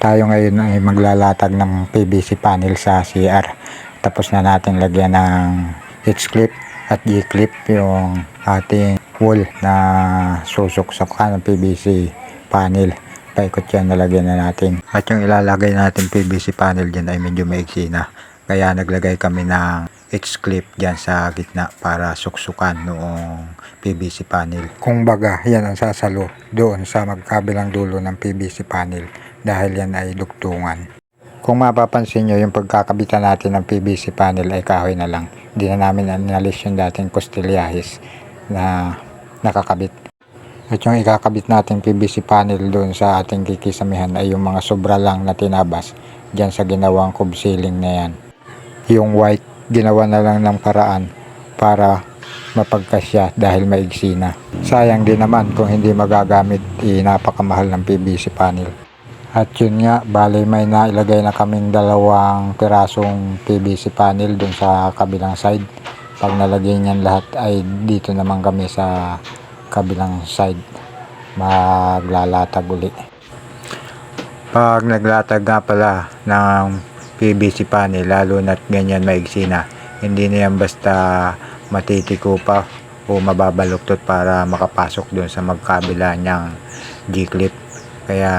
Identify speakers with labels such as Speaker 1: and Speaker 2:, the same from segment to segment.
Speaker 1: Tayo ngayon ay maglalatag ng PVC panel sa CR. Tapos na natin lagyan ng H-clip at G-clip yung ating wall na susuksukan ng PVC panel. Paikot yan, nalagyan na natin. At yung ilalagay natin PVC panel dyan ay medyo maiksi na. Kaya naglagay kami ng H-clip dyan sa gitna para suksukan noong PVC panel. Kung baga, yan ang sasalo doon sa magkabilang dulo ng PVC panel dahil yan ay dugtungan. Kung mapapansin nyo, yung pagkakabitan natin ng PVC panel ay kahoy na lang. Hindi na namin analyze yung dating costillahis na nakakabit. At yung ikakabit natin PVC panel doon sa ating kikisamihan ay yung mga sobra lang na tinabas dyan sa ginawang cob ceiling na yan. Yung white, ginawa na lang ng paraan para mapagkasya dahil maigsi na. Sayang din naman kung hindi magagamit, napakamahal ng PVC panel. At yun nga, bali may nailagay na kaming 2 pirasong PVC panel dun sa kabilang side. Pag nalagay niyan lahat ay dito naman kami sa kabilang side maglalatag uli. Pag naglatag nga pala ng PVC panel, lalo na't ganyan maigsi na, hindi na yan basta matitiko pa o mababaluktot para makapasok dun sa magkabila niyang G-clip. Kaya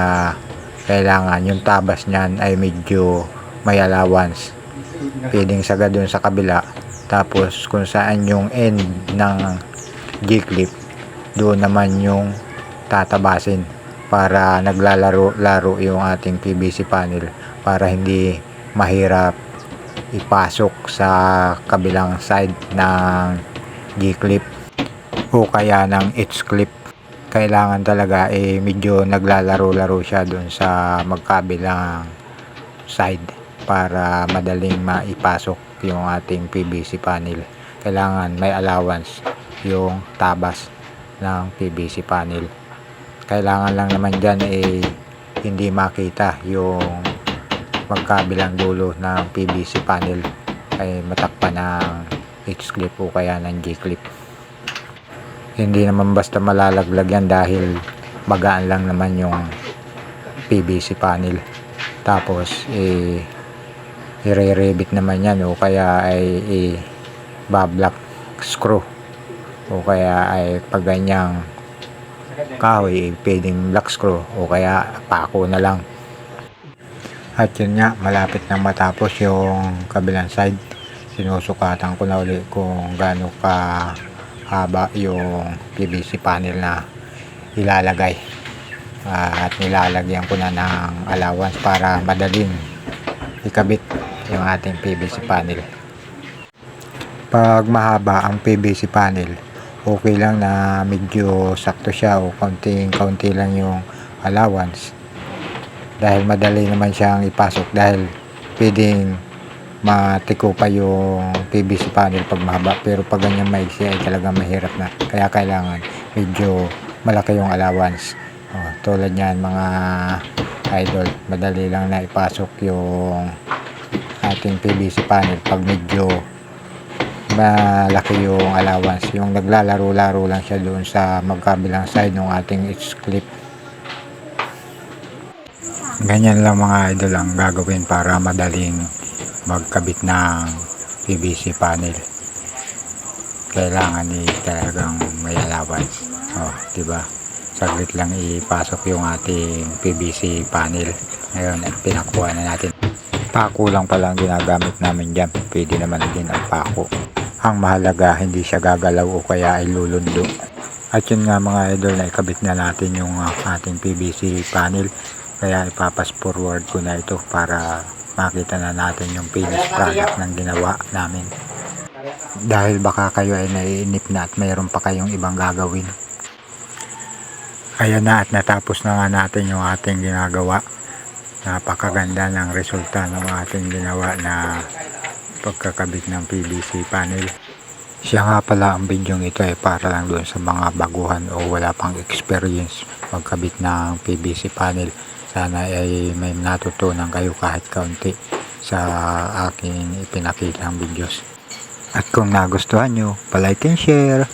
Speaker 1: kailangan yung tabas niyan ay medyo may allowance. Pwedeng sagad dun sa kabila. Tapos kung saan yung end ng G-clip, doon naman yung tatabasin para naglalaro-laro yung ating PVC panel para hindi mahirap ipasok sa kabilang side ng G-clip o kaya ng H-clip. Kailangan talaga medyo naglalaro-laro siya doon sa magkabilang side para madaling maipasok yung ating PVC panel. Kailangan may allowance yung tabas ng PVC panel. Kailangan lang naman dyan hindi makita yung magkabilang dulo ng PVC panel ay matakpan ng H-clip o kaya ng G-clip. Hindi naman basta malalaglag yan dahil magaan lang naman yung PVC panel. Tapos i-re-rebit naman yan o kaya ay i-bablock screw o kaya ay pag ganyang kahoy pwedeng black screw o kaya pako na lang. At yun nga, malapit nang matapos yung kabilang side. Sinusukatan ko na uli kung gaano ka haba yung PVC panel na ilalagay. At nilalagyan ko na ng allowance para madaling ikabit yung ating PVC panel. Pag mahaba ang PVC panel, okay lang na medyo sakto siya o kaunti lang yung allowance dahil madali naman siyang ipasok dahil pwedeng matiko pa yung PVC panel pag mahaba, pero pag ganyan maiksi ay talagang mahirap na, kaya kailangan medyo malaki yung allowance. Tulad yan mga idol, madali lang na ipasok yung ating PVC panel pag medyo malaki yung allowance. Yung naglalaro-laro lang siya doon sa magkabilang side ng ating H-clip. Ganyan lang mga idol ang gagawin para madaling magkabit ng PVC panel. Kailangan talagang may allowance. Diba? Saglit lang ipasok yung ating PVC panel. Ngayon, pinakuha na natin. Pako lang pala ang ginagamit namin dyan. Pwede naman din ang pako. Ang mahalaga, hindi siya gagalaw o kaya ay lulundo. At yun nga mga idol, na ikabit na natin yung ating PVC panel. Kaya ipapas forward ko na ito para makita na natin yung finished product ng ginawa namin. Dahil baka kayo ay naiinip na at mayroon pa kayong ibang gagawin. Ayan na, at natapos na nga natin yung ating ginagawa. Napakaganda ng resulta ng ating ginawa na pagkakabit ng PVC panel. Siya nga pala, ang video ito ay para lang doon sa mga baguhan o wala pang experience magkabit ng PVC panel. Sana ay may natutunan kayo kahit kaunti sa aking ipinakitang videos. At kung nagustuhan nyo, palike and share.